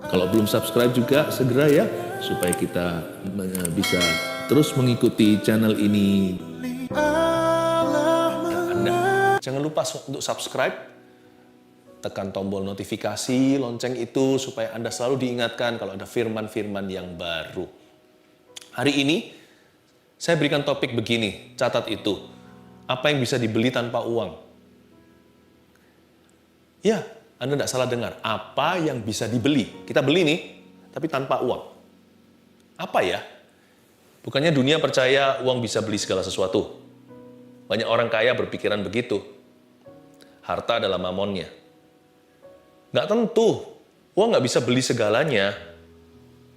Kalau belum subscribe juga segera ya, supaya kita bisa terus mengikuti channel ini. Anda jangan lupa untuk subscribe, tekan tombol notifikasi, lonceng itu supaya Anda selalu diingatkan kalau ada firman-firman yang baru. Hari ini saya berikan topik begini, catat itu. Apa yang bisa dibeli tanpa uang? Ya, Anda tidak salah dengar. Apa yang bisa dibeli? Kita beli nih, tapi tanpa uang. Apa ya? Bukannya dunia percaya uang bisa beli segala sesuatu. Banyak orang kaya berpikiran begitu. Harta adalah mamonnya. Nggak tentu. Uang nggak bisa beli segalanya.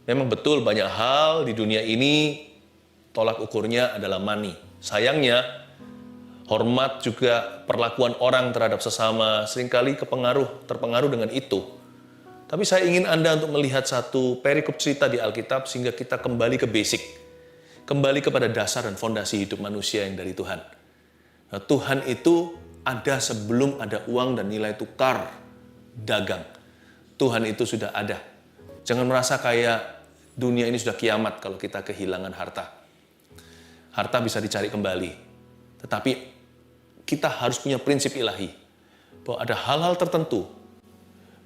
Memang betul banyak hal di dunia ini tolak ukurnya adalah money. Sayangnya, hormat juga perlakuan orang terhadap sesama seringkali terpengaruh dengan itu. Tapi saya ingin Anda untuk melihat satu perikop cerita di Alkitab sehingga kita kembali ke basic. Kembali kepada dasar dan fondasi hidup manusia yang dari Tuhan. Nah, Tuhan itu ada sebelum ada uang dan nilai tukar dagang. Tuhan itu sudah ada. Jangan merasa kayak dunia ini sudah kiamat kalau kita kehilangan harta. Harta bisa dicari kembali. Tetapi kita harus punya prinsip ilahi bahwa ada hal-hal tertentu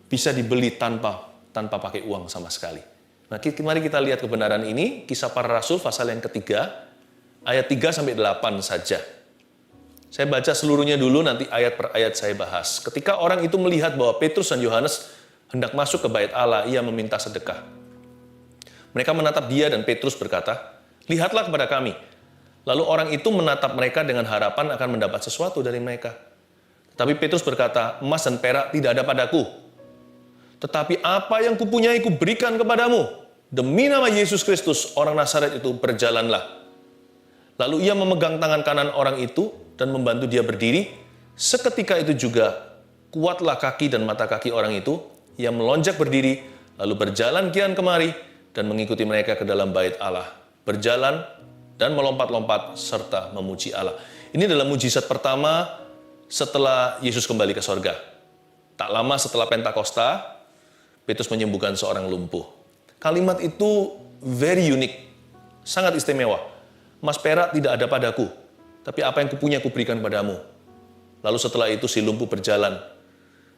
bisa dibeli tanpa pakai uang sama sekali. Nah, mari kita lihat kebenaran ini, Kisah Para Rasul pasal yang ketiga, ayat 3-8 saja. Saya baca seluruhnya dulu, nanti ayat per ayat saya bahas. Ketika orang itu melihat bahwa Petrus dan Yohanes hendak masuk ke bait Allah, ia meminta sedekah. Mereka menatap dia dan Petrus berkata, "Lihatlah kepada kami." Lalu orang itu menatap mereka dengan harapan akan mendapat sesuatu dari mereka. Tetapi Petrus berkata, "Emas dan perak tidak ada padaku. Tetapi apa yang kupunyai kuberikan kepadamu. Demi nama Yesus Kristus, orang Nazaret itu, berjalanlah." Lalu ia memegang tangan kanan orang itu dan membantu dia berdiri. Seketika itu juga kuatlah kaki dan mata kaki orang itu. Ia melonjak berdiri, lalu berjalan kian kemari dan mengikuti mereka ke dalam bait Allah. Berjalan dan melompat-lompat serta memuji Allah. Ini adalah mujizat pertama setelah Yesus kembali ke sorga. Tak lama setelah Pentakosta, Petrus menyembuhkan seorang lumpuh. Kalimat itu very unique, sangat istimewa. "Emas perak tidak ada padaku, tapi apa yang kupunya kuberikan padamu." Lalu setelah itu si lumpuh berjalan.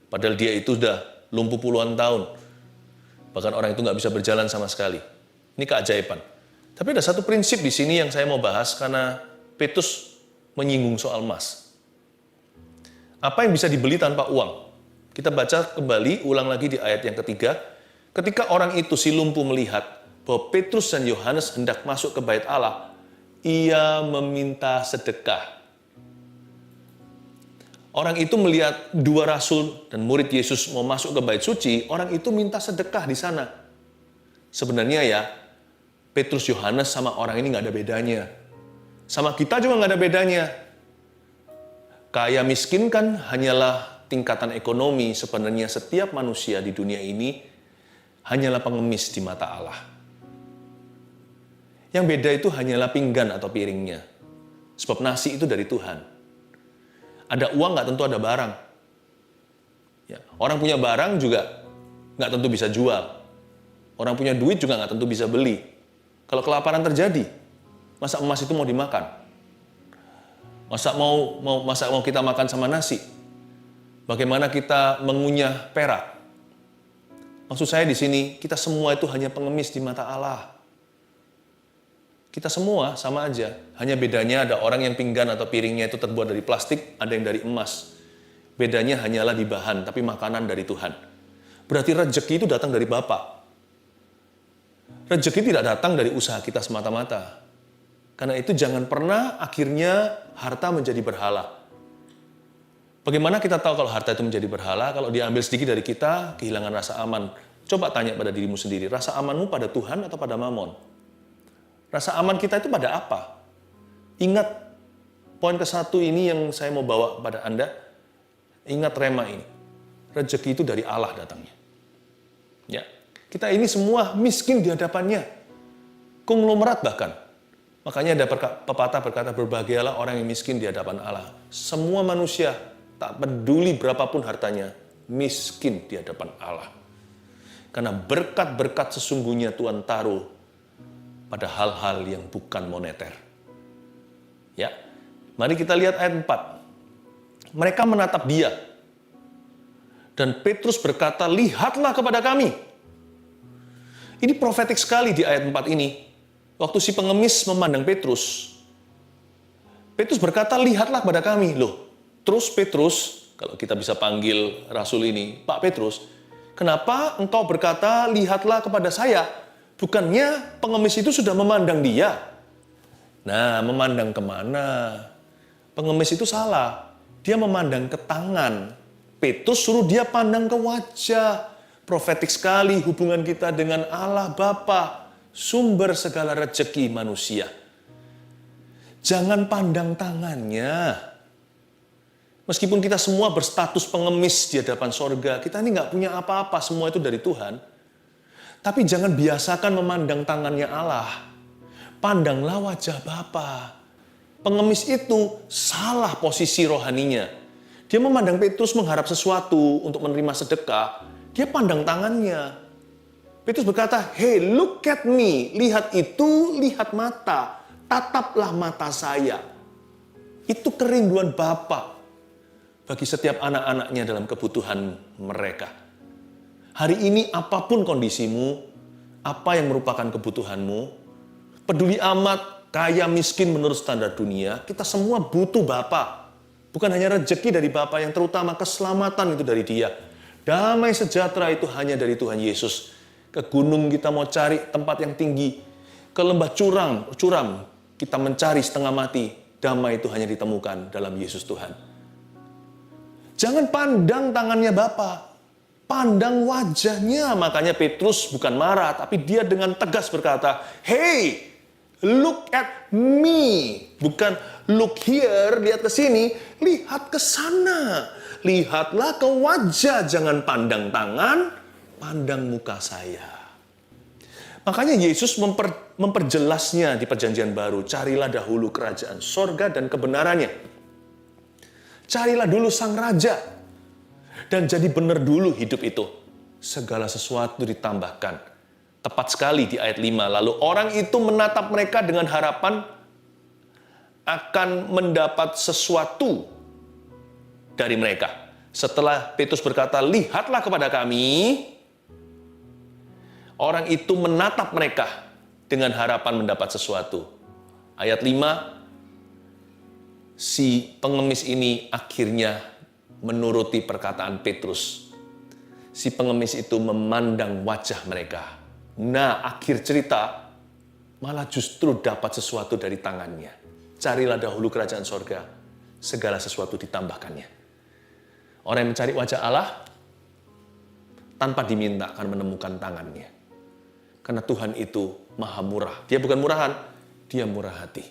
Padahal dia itu sudah lumpuh puluhan tahun. Bahkan orang itu nggak bisa berjalan sama sekali. Ini keajaiban. Tapi ada satu prinsip di sini yang saya mau bahas karena Petrus menyinggung soal emas. Apa yang bisa dibeli tanpa uang? Kita baca kembali, ulang lagi di ayat yang ketiga. Ketika orang itu si lumpuh melihat bahwa Petrus dan Yohanes hendak masuk ke bait Allah, ia meminta sedekah. Orang itu melihat dua rasul dan murid Yesus mau masuk ke bait suci, orang itu minta sedekah di sana. Sebenarnya ya, Petrus, Yohanes sama orang ini nggak ada bedanya. Sama kita juga nggak ada bedanya. Kaya miskin kan hanyalah tingkatan ekonomi. Sebenarnya setiap manusia di dunia ini hanyalah pengemis di mata Allah. Yang beda itu hanyalah pinggan atau piringnya. Sebab nasi itu dari Tuhan. Ada uang nggak tentu ada barang. Ya, orang punya barang juga nggak tentu bisa jual. Orang punya duit juga nggak tentu bisa beli. Kalau kelaparan terjadi, masa emas itu mau dimakan? Masa mau kita makan sama nasi? Bagaimana kita mengunyah perak? Maksud saya di sini, kita semua itu hanya pengemis di mata Allah. Kita semua sama aja. Hanya bedanya ada orang yang pinggan atau piringnya itu terbuat dari plastik, ada yang dari emas. Bedanya hanyalah di bahan, tapi makanan dari Tuhan. Berarti rezeki itu datang dari Bapa. Rezeki tidak datang dari usaha kita semata-mata. Karena itu jangan pernah akhirnya harta menjadi berhala. Bagaimana kita tahu kalau harta itu menjadi berhala? Kalau diambil sedikit dari kita, kehilangan rasa aman. Coba tanya pada dirimu sendiri, rasa amanmu pada Tuhan atau pada mamon? Rasa aman kita itu pada apa? Ingat poin ke-1 ini yang saya mau bawa pada Anda. Ingat rema ini. Rezeki itu dari Allah datangnya. Ya. Kita ini semua miskin di hadapannya. Konglomerat bahkan. Makanya ada pepatah berkata, berbahagialah orang yang miskin di hadapan Allah. Semua manusia, tak peduli berapapun hartanya, miskin di hadapan Allah. Karena berkat-berkat sesungguhnya Tuhan taruh pada hal-hal yang bukan moneter. Ya, mari kita lihat ayat 4. Mereka menatap dia. Dan Petrus berkata, lihatlah kepada kami. Ini profetik sekali di ayat 4 ini. Waktu si pengemis memandang Petrus, Petrus berkata, lihatlah kepada kami. Loh, terus Petrus, kalau kita bisa panggil Rasul ini, Pak Petrus, kenapa engkau berkata, lihatlah kepada saya? Bukannya pengemis itu sudah memandang dia? Nah, memandang kemana? Pengemis itu salah. Dia memandang ke tangan. Petrus suruh dia pandang ke wajah. Profetik sekali hubungan kita dengan Allah Bapa, sumber segala rezeki manusia. Jangan pandang tangannya. Meskipun kita semua berstatus pengemis di hadapan sorga, kita ini nggak punya apa-apa, semua itu dari Tuhan. Tapi jangan biasakan memandang tangannya Allah. Pandanglah wajah Bapa. Pengemis itu salah posisi rohaninya. Dia memandang Petrus mengharap sesuatu untuk menerima sedekah. Dia pandang tangannya. Petrus berkata, hey, look at me. Lihat itu, lihat mata. Tataplah mata saya. Itu kerinduan Bapa bagi setiap anak-anaknya dalam kebutuhan mereka. Hari ini apapun kondisimu, apa yang merupakan kebutuhanmu, peduli amat, kaya miskin menurut standar dunia, kita semua butuh Bapa. Bukan hanya rezeki dari Bapa, yang terutama keselamatan itu dari Dia. Damai sejahtera itu hanya dari Tuhan Yesus. Ke gunung kita mau cari tempat yang tinggi. Ke lembah curam kita mencari setengah mati. Damai itu hanya ditemukan dalam Yesus Tuhan. Jangan pandang tangannya Bapa. Pandang wajahnya. Makanya Petrus bukan marah, tapi dia dengan tegas berkata, hey, look at me. Bukan look here, lihat ke sini. Lihat ke sana. Lihatlah ke wajah, jangan pandang tangan, pandang muka saya. Makanya Yesus memperjelasnya di perjanjian baru. Carilah dahulu kerajaan sorga dan kebenarannya. Carilah dulu sang raja. Dan jadi benar dulu hidup itu. Segala sesuatu ditambahkan. Tepat sekali di ayat 5. Lalu orang itu menatap mereka dengan harapan akan mendapat sesuatu dari mereka. Setelah Petrus berkata, lihatlah kepada kami, orang itu menatap mereka dengan harapan mendapat sesuatu. Ayat 5, si pengemis ini akhirnya menuruti perkataan Petrus. Si pengemis itu memandang wajah mereka. Nah, akhir cerita malah justru dapat sesuatu dari tangannya. Carilah dahulu kerajaan sorga, segala sesuatu ditambahkannya. Orang yang mencari wajah Allah, tanpa diminta akan menemukan tangannya. Karena Tuhan itu maha murah. Dia bukan murahan, dia murah hati.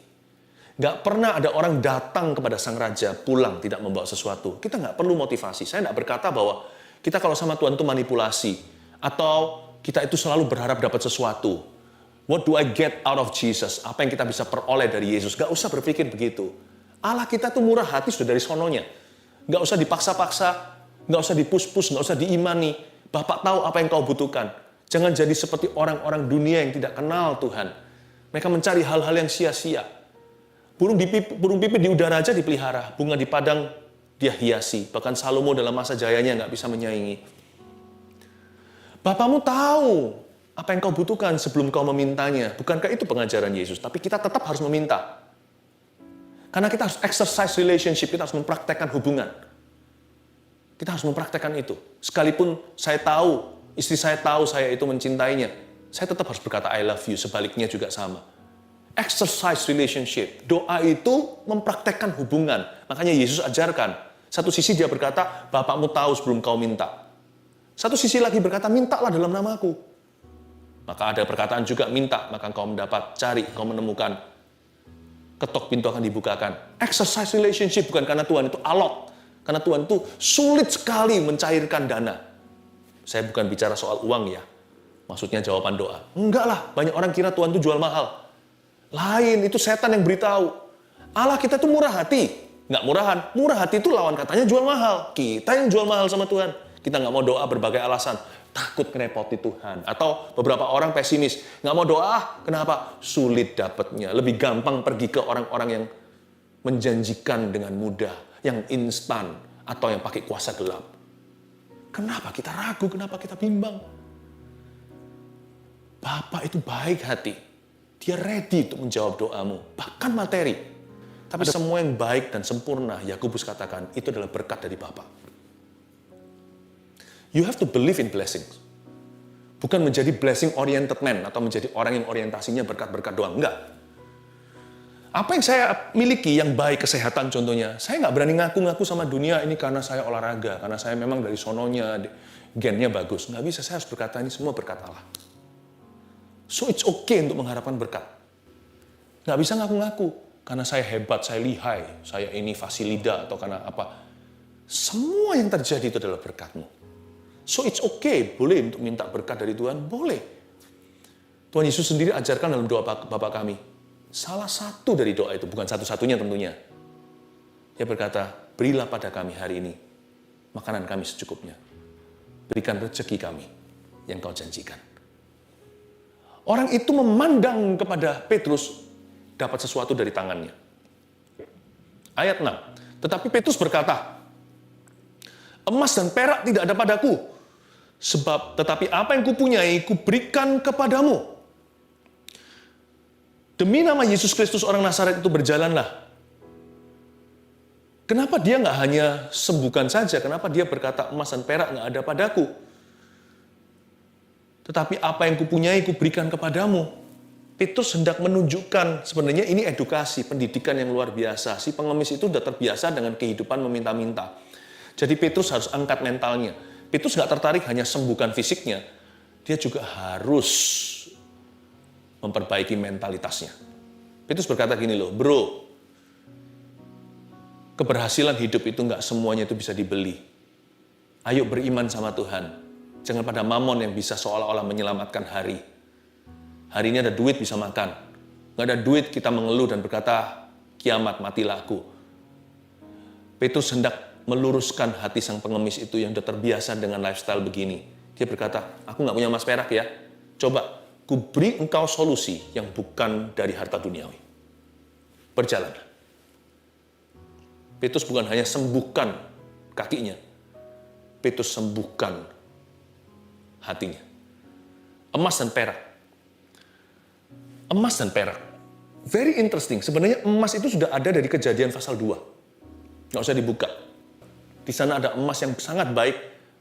Gak pernah ada orang datang kepada sang raja, pulang tidak membawa sesuatu. Kita gak perlu motivasi. Saya gak berkata bahwa kita kalau sama Tuhan itu manipulasi. Atau kita itu selalu berharap dapat sesuatu. What do I get out of Jesus? Apa yang kita bisa peroleh dari Yesus? Gak usah berpikir begitu. Allah kita tuh murah hati sudah dari sononya. Gak usah dipaksa-paksa, gak usah dipus-pus, gak usah diimani. Bapak tahu apa yang kau butuhkan. Jangan jadi seperti orang-orang dunia yang tidak kenal Tuhan. Mereka mencari hal-hal yang sia-sia. Burung pipit di udara aja dipelihara. Bunga di padang dia hiasi. Bahkan Salomo dalam masa jayanya gak bisa menyaingi. Bapamu tahu apa yang kau butuhkan sebelum kau memintanya. Bukankah itu pengajaran Yesus? Tapi kita tetap harus meminta. Karena kita harus exercise relationship, kita harus mempraktekkan hubungan. Kita harus mempraktekkan itu. Sekalipun saya tahu, istri saya tahu saya itu mencintainya, saya tetap harus berkata I love you, sebaliknya juga sama. Exercise relationship. Doa itu mempraktekkan hubungan. Makanya Yesus ajarkan. Satu sisi dia berkata, Bapakmu tahu sebelum kau minta. Satu sisi lagi berkata, mintalah dalam namaku. Maka ada perkataan juga, minta, maka kau mendapat, cari, kau menemukan. Ketok pintu akan dibukakan. Exercise relationship bukan karena Tuhan itu alot. Karena Tuhan itu sulit sekali mencairkan dana. Saya bukan bicara soal uang ya. Maksudnya jawaban doa. Enggak lah, banyak orang kira Tuhan itu jual mahal. Lain, itu setan yang beritahu. Allah kita itu murah hati. Enggak murahan. Murah hati itu lawan katanya jual mahal. Kita yang jual mahal sama Tuhan. Kita nggak mau doa berbagai alasan. takut ngerepoti Tuhan. Atau beberapa orang pesimis, nggak mau doa, kenapa? Sulit dapatnya. Lebih gampang pergi ke orang-orang yang menjanjikan dengan mudah, yang instan, atau yang pakai kuasa gelap. Kenapa kita ragu, kenapa kita bimbang? Bapa itu baik hati. Dia ready untuk menjawab doamu, bahkan materi. Tapi semua yang baik dan sempurna, Yakobus katakan, itu adalah berkat dari Bapa. You have to believe in blessings. Bukan menjadi blessing oriented man atau menjadi orang yang orientasinya berkat-berkat doang. Enggak. Apa yang saya miliki yang baik, kesehatan contohnya, saya nggak berani ngaku-ngaku sama dunia ini karena saya olahraga, karena saya memang dari sononya, gennya bagus. Nggak bisa, saya harus berkata ini semua berkat Allah. So it's okay untuk mengharapkan berkat. Nggak bisa ngaku-ngaku. Karena saya hebat, saya lihai, saya ini fasilida atau karena apa. Semua yang terjadi itu adalah berkatmu. So it's okay, boleh untuk minta berkat dari Tuhan, boleh. Tuhan Yesus sendiri ajarkan dalam doa Bapa kami. Salah satu dari doa itu, bukan satu-satunya tentunya. Dia berkata, berilah pada kami hari ini makanan kami secukupnya. Berikan rezeki kami yang kau janjikan. Orang itu memandang kepada Petrus, dapat sesuatu dari tangannya. Ayat 6. Tetapi Petrus berkata, emas dan perak tidak ada padaku, tetapi apa yang kupunyai, kuberikan kepadamu. Demi nama Yesus Kristus orang Nazaret itu berjalanlah. Kenapa dia nggak hanya sembuhkan saja? Kenapa dia berkata emas dan perak nggak ada padaku? Tetapi apa yang kupunyai, kuberikan kepadamu. Petrus hendak menunjukkan, sebenarnya ini edukasi, pendidikan yang luar biasa. Si pengemis itu sudah terbiasa dengan kehidupan meminta-minta. Jadi Petrus harus angkat mentalnya. Petrus nggak tertarik hanya sembuhkan fisiknya, dia juga harus memperbaiki mentalitasnya. Petrus berkata gini loh, bro, keberhasilan hidup itu nggak semuanya itu bisa dibeli. Ayo beriman sama Tuhan. Jangan pada mamon yang bisa seolah-olah menyelamatkan hari. Hari ini ada duit bisa makan. Nggak ada duit kita mengeluh dan berkata, kiamat matilah aku. Petrus hendak meluruskan hati sang pengemis itu yang sudah terbiasa dengan lifestyle begini. Dia berkata, aku nggak punya emas perak ya. Coba, ku beri engkau solusi yang bukan dari harta duniawi. Berjalan. Petrus bukan hanya sembuhkan kakinya. Petrus sembuhkan hatinya. Emas dan perak. Emas dan perak. Very interesting. Sebenarnya emas itu sudah ada dari Kejadian pasal 2. Nggak usah dibuka. Di sana ada emas yang sangat baik.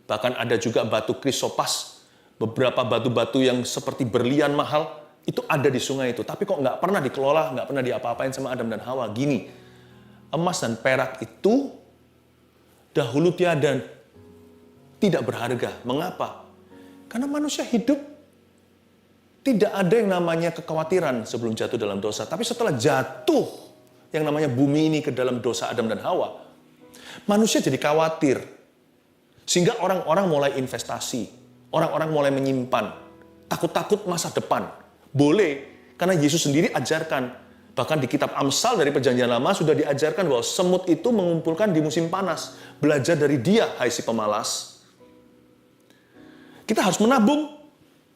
Bahkan ada juga batu krisopas. Beberapa batu-batu yang seperti berlian mahal. Itu ada di sungai itu. Tapi kok nggak pernah dikelola, nggak pernah diapa-apain sama Adam dan Hawa. Gini, emas dan perak itu dahulu tiada, tidak berharga. Mengapa? Karena manusia hidup tidak ada yang namanya kekhawatiran sebelum jatuh dalam dosa. Tapi setelah jatuh yang namanya bumi ini ke dalam dosa Adam dan Hawa, manusia jadi khawatir. Sehingga orang-orang mulai investasi. Orang-orang mulai menyimpan. Takut-takut masa depan. Boleh. Karena Yesus sendiri ajarkan. Bahkan di kitab Amsal dari Perjanjian Lama sudah diajarkan bahwa semut itu mengumpulkan di musim panas. Belajar dari dia, hai si pemalas. Kita harus menabung.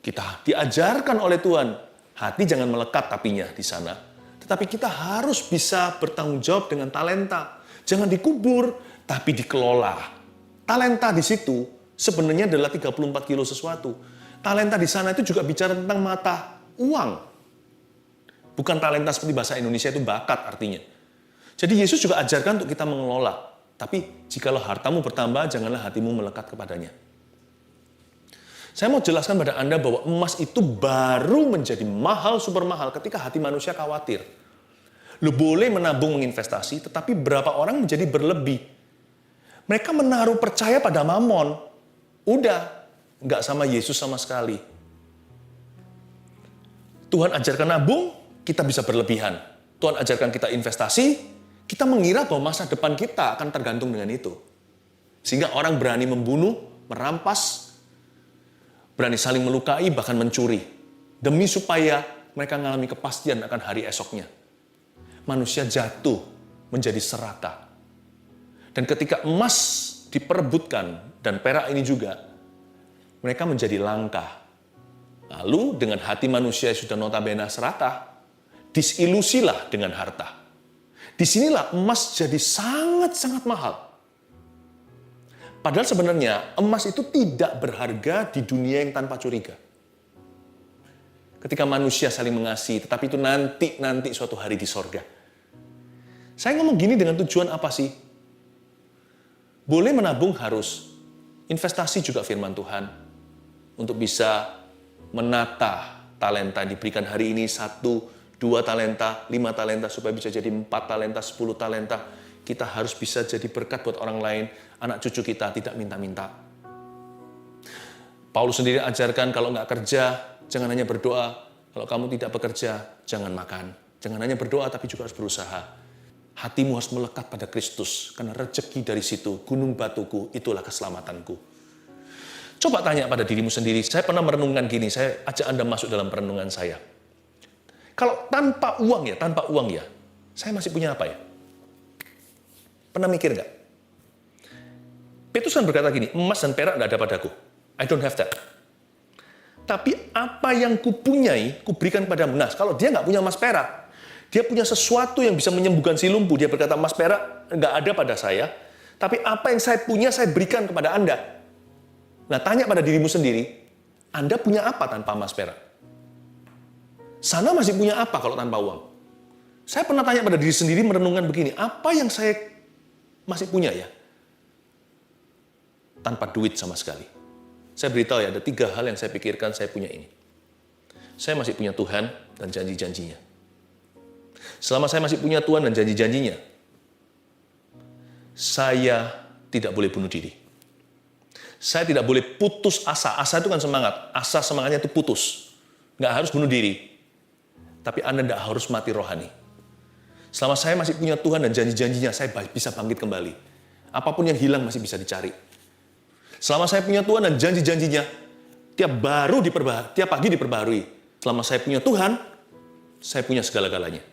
Kita diajarkan oleh Tuhan, hati jangan melekat tapinya di sana. Tetapi kita harus bisa bertanggung jawab dengan talenta. Jangan dikubur, tapi dikelola. Talenta di situ sebenarnya adalah 34 kilo sesuatu. Talenta di sana itu juga bicara tentang mata uang. Bukan talenta seperti bahasa Indonesia itu bakat artinya. Jadi Yesus juga ajarkan untuk kita mengelola. Tapi jikalau hartamu bertambah, janganlah hatimu melekat kepadanya. Saya mau jelaskan pada Anda bahwa emas itu baru menjadi mahal, super mahal ketika hati manusia khawatir. Lu boleh menabung, menginvestasi, tetapi berapa orang menjadi berlebih. Mereka menaruh percaya pada mamon. Udah, nggak sama Yesus sama sekali. Tuhan ajarkan nabung, kita bisa berlebihan. Tuhan ajarkan kita investasi, kita mengira bahwa masa depan kita akan tergantung dengan itu. Sehingga orang berani membunuh, merampas, berani saling melukai, bahkan mencuri. Demi supaya mereka mengalami kepastian akan hari esoknya. Manusia jatuh menjadi serakah. Dan ketika emas diperebutkan, dan perak ini juga, mereka menjadi langka. Lalu dengan hati manusia yang sudah notabene serakah, disilusilah dengan harta. Disinilah emas jadi sangat-sangat mahal. Padahal sebenarnya emas itu tidak berharga di dunia yang tanpa curiga. Ketika manusia saling mengasihi, tetapi itu nanti suatu hari di sorga. Saya ngomong gini dengan tujuan apa sih? Boleh menabung harus, investasi juga firman Tuhan. Untuk bisa menata talenta yang diberikan hari ini 1, 2 talenta, 5 talenta, supaya bisa jadi 4 talenta, 10 talenta. Kita harus bisa jadi berkat buat orang lain, anak cucu kita tidak minta-minta. Paulus sendiri ajarkan kalau nggak kerja, jangan hanya berdoa. Kalau kamu tidak bekerja, jangan makan. Jangan hanya berdoa, tapi juga harus berusaha. Hatimu harus melekat pada Kristus, karena rezeki dari situ, gunung batuku, itulah keselamatanku. Coba tanya pada dirimu sendiri, saya pernah merenungkan gini, saya ajak Anda masuk dalam perenungan saya. Kalau tanpa uang ya, saya masih punya apa ya? Pernah mikir nggak? Petrus kan berkata gini, emas dan perak nggak ada padaku. I don't have that. Tapi apa yang kupunyai, kuberikan padamu. Nah, kalau dia nggak punya emas perak, dia punya sesuatu yang bisa menyembuhkan si lumpuh. Dia berkata, emas perak nggak ada pada saya, tapi apa yang saya punya, saya berikan kepada Anda. Nah, tanya pada dirimu sendiri, Anda punya apa tanpa emas perak? Sana masih punya apa kalau tanpa uang? Saya pernah tanya pada diri sendiri, merenungkan begini, apa yang saya masih punya ya? Tanpa duit sama sekali. Saya beritahu ya, ada 3 hal yang saya pikirkan saya punya ini. Saya masih punya Tuhan dan janji-janjinya. Selama saya masih punya Tuhan dan janji-janjinya, saya tidak boleh bunuh diri. Saya tidak boleh putus asa. Asa itu kan semangat. Asa semangatnya itu putus. Nggak harus bunuh diri. Tapi Anda nggak harus mati rohani. Selama saya masih punya Tuhan dan janji-janjinya, saya bisa bangkit kembali. Apapun yang hilang masih bisa dicari. Selama saya punya Tuhan dan janji-janjinya, tiap pagi diperbaharui. Selama saya punya Tuhan, saya punya segala-galanya.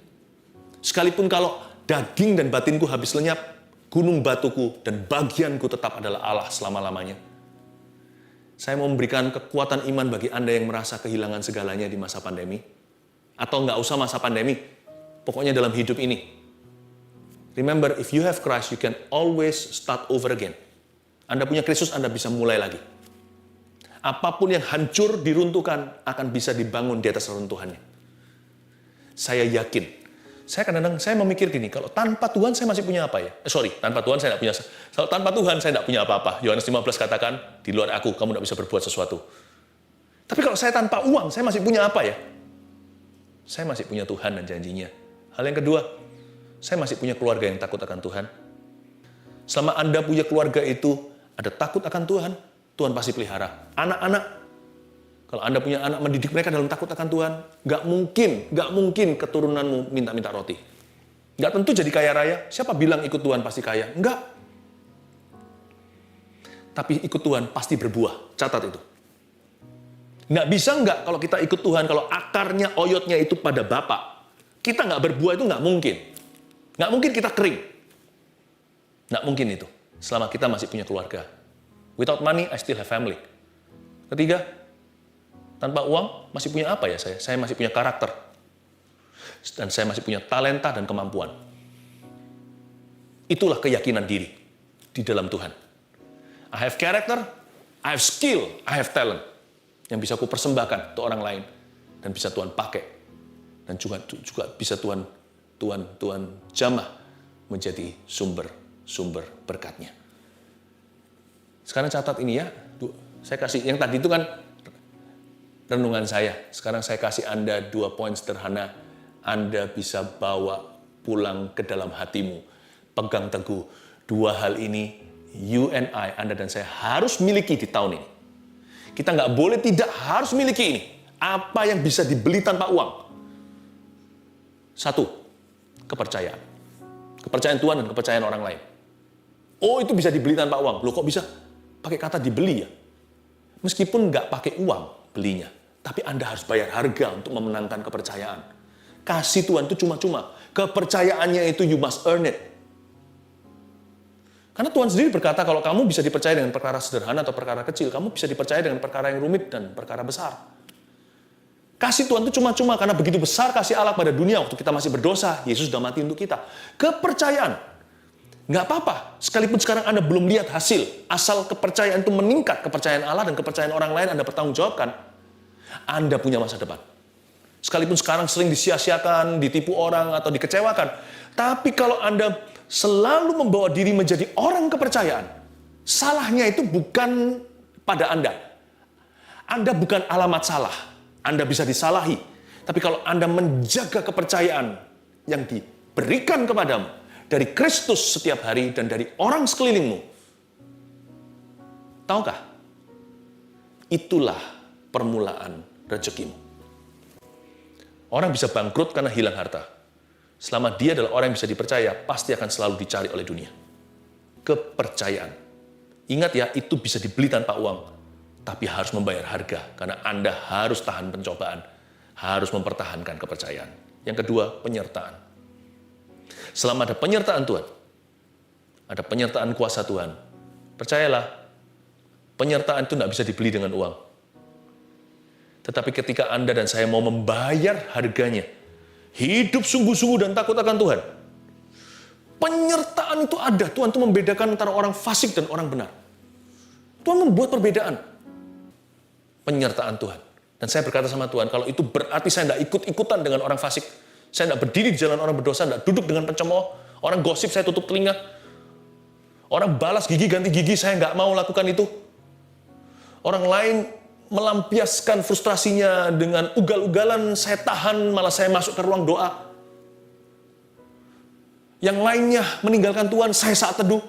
Sekalipun kalau daging dan batinku habis lenyap, gunung batuku dan bagianku tetap adalah Allah selama-lamanya. Saya mau memberikan kekuatan iman bagi Anda yang merasa kehilangan segalanya di masa pandemi. Atau nggak usah masa pandemi, pokoknya dalam hidup ini. Remember, if you have Christ, you can always start over again. Anda punya Kristus, Anda bisa mulai lagi. Apapun yang hancur, diruntuhkan, akan bisa dibangun di atas reruntuhannya. Saya yakin. Saya kadang-kadang saya memikir gini, kalau tanpa Tuhan saya masih punya apa ya? Tanpa Tuhan saya tidak punya. Kalau tanpa Tuhan saya tidak punya apa-apa. Yohanes 15 katakan, di luar aku kamu tidak bisa berbuat sesuatu. Tapi kalau saya tanpa uang, saya masih punya apa ya? Saya masih punya Tuhan dan janjinya. Hal yang kedua, saya masih punya keluarga yang takut akan Tuhan. Selama Anda punya keluarga itu, ada takut akan Tuhan, Tuhan pasti pelihara. Anak-anak, kalau Anda punya anak, mendidik mereka dalam takut akan Tuhan, nggak mungkin keturunanmu minta-minta roti. Nggak tentu jadi kaya raya. Siapa bilang ikut Tuhan pasti kaya? Nggak. Tapi ikut Tuhan pasti berbuah. Catat itu. Nggak bisa nggak kalau kita ikut Tuhan, kalau akarnya, oyotnya itu pada Bapa. Kita nggak berbuah itu nggak mungkin. Nggak mungkin kita kering. Nggak mungkin itu. Selama kita masih punya keluarga. Without money, I still have family. Ketiga, tanpa uang, masih punya apa ya saya? Saya masih punya karakter. Dan saya masih punya talenta dan kemampuan. Itulah keyakinan diri di dalam Tuhan. I have character, I have skill, I have talent. Yang bisa aku persembahkan untuk orang lain. Dan bisa Tuhan pakai. Dan juga bisa Tuhan jamah menjadi sumber berkatnya. Sekarang catat ini ya. Saya kasih, yang tadi itu kan renungan saya. Sekarang saya kasih Anda 2 poin sederhana. Anda bisa bawa pulang ke dalam hatimu. Pegang teguh. 2 hal ini, you and I, Anda dan saya harus miliki di tahun ini. Kita nggak boleh tidak harus miliki ini. Apa yang bisa dibeli tanpa uang? 1, kepercayaan. Kepercayaan Tuhan dan kepercayaan orang lain. Oh, itu bisa dibeli tanpa uang. Loh, kok bisa pakai kata dibeli ya? Meskipun nggak pakai uang belinya, tapi Anda harus bayar harga untuk memenangkan kepercayaan. Kasih Tuhan itu cuma-cuma. Kepercayaannya itu you must earn it. Karena Tuhan sendiri berkata kalau kamu bisa dipercaya dengan perkara sederhana atau perkara kecil, kamu bisa dipercaya dengan perkara yang rumit dan perkara besar. Kasih Tuhan itu cuma-cuma karena begitu besar kasih Allah pada dunia waktu kita masih berdosa, Yesus sudah mati untuk kita. Kepercayaan. Nggak apa-apa, sekalipun sekarang Anda belum lihat hasil, asal kepercayaan itu meningkat, kepercayaan Allah dan kepercayaan orang lain Anda bertanggungjawabkan, Anda punya masa depan. Sekalipun sekarang sering disia-siakan, ditipu orang atau dikecewakan, tapi kalau Anda selalu membawa diri menjadi orang kepercayaan, salahnya itu bukan pada Anda. Anda bukan alamat salah. Anda bisa disalahi. Tapi kalau Anda menjaga kepercayaan yang diberikan kepadamu dari Kristus setiap hari dan dari orang sekelilingmu, tahukah? Itulah permulaan rezekimu. Orang bisa bangkrut karena hilang harta. Selama dia adalah orang yang bisa dipercaya, pasti akan selalu dicari oleh dunia. Kepercayaan. Ingat ya, itu bisa dibeli tanpa uang. Tapi harus membayar harga. Karena Anda harus tahan pencobaan. Harus mempertahankan kepercayaan. Yang kedua, penyertaan. Selama ada penyertaan Tuhan, ada penyertaan kuasa Tuhan, percayalah, penyertaan itu tidak bisa dibeli dengan uang. Tetapi ketika Anda dan saya mau membayar harganya, hidup sungguh-sungguh dan takut akan Tuhan, penyertaan itu ada. Tuhan itu membedakan antara orang fasik dan orang benar. Tuhan membuat perbedaan. Penyertaan Tuhan. Dan saya berkata sama Tuhan, kalau itu berarti saya tidak ikut-ikutan dengan orang fasik, saya tidak berdiri di jalan orang berdosa, tidak duduk dengan pencemooh, orang gosip saya tutup telinga, orang balas gigi ganti gigi, saya nggak mau lakukan itu. Orang lain melampiaskan frustrasinya dengan ugal-ugalan, saya tahan, malah saya masuk ke ruang doa. Yang lainnya meninggalkan Tuhan, saya saat teduh.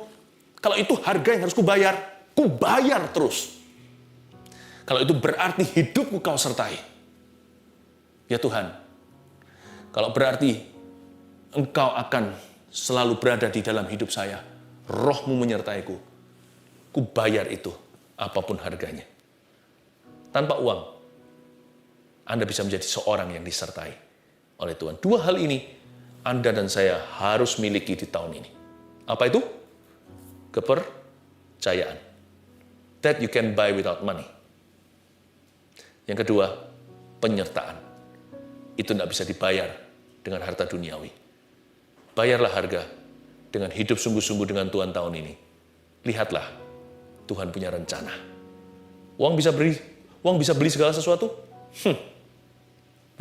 Kalau itu harga yang harus kubayar terus. Kalau itu berarti hidupku kau sertai. Ya Tuhan, kalau berarti Engkau akan selalu berada di dalam hidup saya, Roh-Mu menyertaiku, kubayar itu apapun harganya. Tanpa uang, Anda bisa menjadi seorang yang disertai oleh Tuhan. Dua hal ini Anda dan saya harus miliki di tahun ini. Apa itu? Kepercayaan. That you can buy without money. Yang kedua, penyertaan. Itu tidak bisa dibayar dengan harta duniawi. Bayarlah harga dengan hidup sungguh-sungguh dengan Tuhan tahun ini. Lihatlah, Tuhan punya rencana. Uang bisa beli segala sesuatu?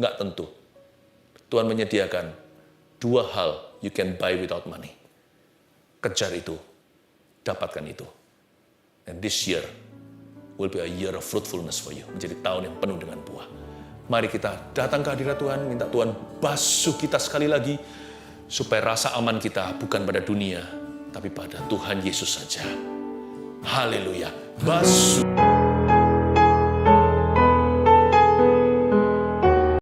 Nggak tentu. Tuhan menyediakan dua hal you can buy without money. Kejar itu, dapatkan itu. And this year will be a year of fruitfulness for you. Menjadi tahun yang penuh dengan buah. Mari kita datang ke hadirat Tuhan, minta Tuhan basuh kita sekali lagi, supaya rasa aman kita bukan pada dunia, tapi pada Tuhan Yesus saja. Haleluya. Basuh.